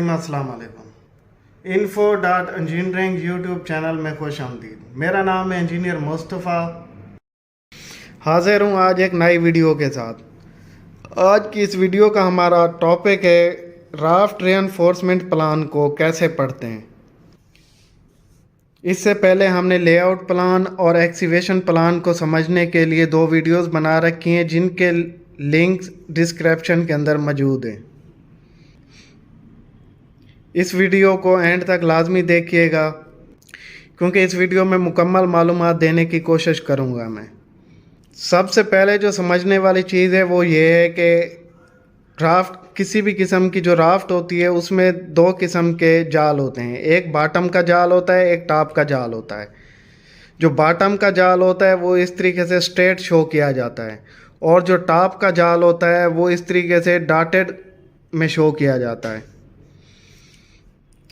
अस्सलाम वालेकुम। info dot engineering YouTube channel में खुश आमदीद। मेरा नाम है इंजीनियर मुस्तफ़ा। हाजिर हूँ आज एक नई वीडियो के साथ। आज की इस वीडियो का हमारा टॉपिक है राफ्ट रीइंफोर्समेंट प्लान को कैसे पढ़ते हैं। इससे पहले हमने लेआउट प्लान और एक्सीवेशन प्लान को समझने के लिए दो वीडियोस बना रखी हैं जिनके लिंक्स डिस्क्रिप्शन के अंदर मौजूद हैं। इस वीडियो को एंड तक लाजमी देखिएगा क्योंकि इस वीडियो में मुकम्मल मालूमात देने की कोशिश करूँगा मैं। सबसे पहले जो समझने वाली चीज़ है वो ये है कि राफ्ट किसी भी किस्म की जो राफ्ट होती है उसमें दो किस्म के जाल होते हैं, एक बॉटम का जाल होता है, एक टॉप का जाल होता है। जो बॉटम का जाल होता है वो इस तरीके से स्ट्रेट शो किया जाता है और जो टॉप का जाल होता है वो इस तरीके से डॉटेड में शो किया जाता है।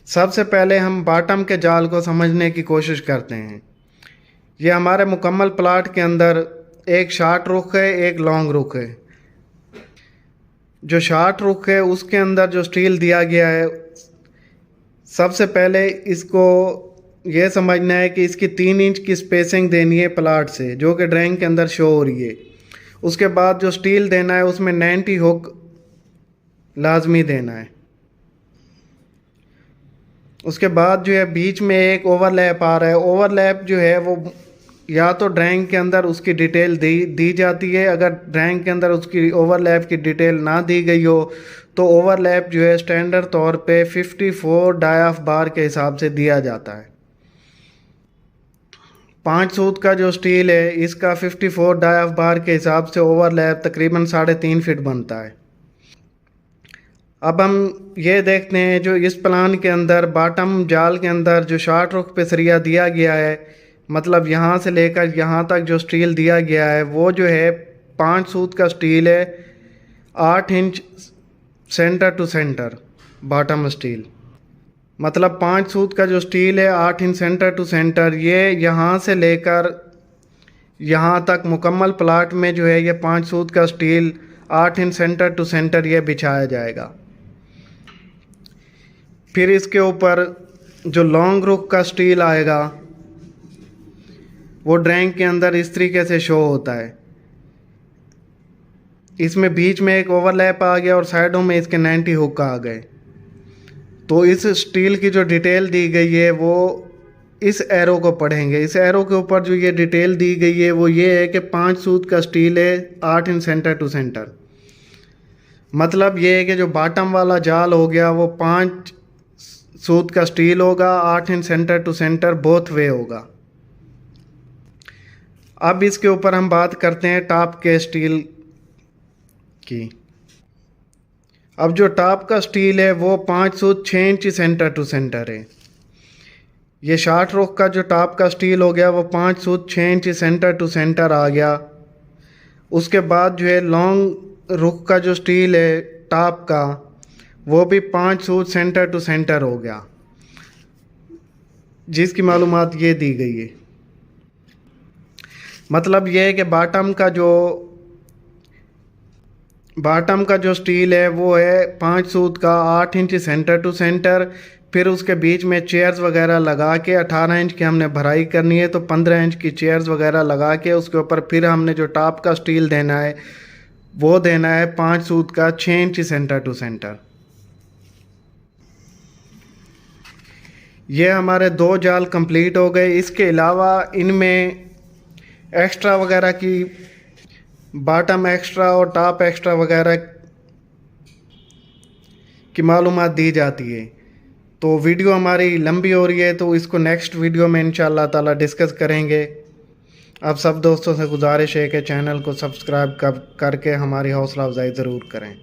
सबसे पहले हम बॉटम के जाल को समझने की कोशिश करते हैं। ये हमारे मुकम्मल प्लाट के अंदर एक शॉर्ट रुख है, एक लॉन्ग रुख है। जो शॉर्ट रुख है उसके अंदर जो स्टील दिया गया है, सबसे पहले इसको ये समझना है कि इसकी 3 इंच की स्पेसिंग देनी है प्लाट से, जो कि ड्राइंग के अंदर शो हो रही है। उसके बाद जो स्टील देना है उसमें 90 हुक लाजमी देना है। उसके बाद जो है बीच में एक ओवरलैप आ रहा है। ओवरलैप जो है वो या तो ड्राइंग के अंदर उसकी डिटेल दी जाती है। अगर ड्राइंग के अंदर उसकी ओवरलैप की डिटेल ना दी गई हो तो ओवरलैप जो है स्टैंडर्ड तौर पे 54 डायाफ बार के हिसाब से दिया जाता है। 5 सूत का जो स्टील है इसका 54 डायाफ बार के हिसाब से ओवरलैप तकरीबन 3.5 फीट बनता है। अब हम ये देखते हैं जो इस प्लान के अंदर बॉटम जाल के अंदर जो शॉर्ट रुख पे सरिया दिया गया है, मतलब यहाँ से लेकर यहाँ तक जो स्टील दिया गया है वो जो है 5 सूत का स्टील है, 8 inch centre to centre bottom steel. मतलब 5 सूत का जो स्टील है 8 इंच सेंटर टू सेंटर, ये यहाँ से लेकर यहाँ तक मुकम्मल प्लाट में जो है ये 5 सूत का steel 8 inch centre to centre ये बिछाया जाएगा। फिर इसके ऊपर जो लॉन्ग रुख का स्टील आएगा वो ड्राइंग के अंदर इस तरीके से शो होता है। इसमें बीच में एक ओवरलैप आ गया और साइडों में इसके 90 हुक आ गए। तो इस स्टील की जो डिटेल दी गई है वो इस एरो को पढ़ेंगे। इस एरो के ऊपर जो ये डिटेल दी गई है वो ये है कि 5 सूत का स्टील है, 8 इंच सेंटर टू सेंटर। मतलब ये है कि जो बॉटम वाला जाल हो गया वो 5 सूत का स्टील होगा, 8 inch centre to centre both way होगा। अब इसके ऊपर हम बात करते हैं टॉप के स्टील की। अब जो टॉप का स्टील है वो 5 सूत 6 इंच सेंटर टू सेंटर है। ये शॉर्ट रुख का जो टॉप का स्टील हो गया वो 5 सूत 6 इंच सेंटर टू सेंटर आ गया। उसके बाद जो है लॉन्ग रुख का जो स्टील है टॉप का वो भी 5 सूत सेंटर टू सेंटर हो गया, जिसकी मालूमात ये दी गई है। मतलब ये है कि बॉटम का जो स्टील है वो है 5 सूत का 8 इंच सेंटर टू सेंटर। फिर उसके बीच में चेयर्स वगैरह लगा के 18 इंच की हमने भराई करनी है, तो 15 इंच की चेयर्स वगैरह लगा के उसके ऊपर फिर हमने जो टॉप का स्टील देना है वो देना है 5 सूत का 6 इंच सेंटर टू सेंटर। ये हमारे 2 जाल कंप्लीट हो गए। इसके अलावा इनमें एक्स्ट्रा वगैरह की बॉटम एक्स्ट्रा और टॉप एक्स्ट्रा वगैरह की मालूमात दी जाती है। तो वीडियो हमारी लंबी हो रही है तो इसको नेक्स्ट वीडियो में इंशाअल्लाह ताला डिस्कस करेंगे। अब सब दोस्तों से गुजारिश है कि चैनल को सब्सक्राइब करके हमारी हौसला अफजाई ज़रूर करें।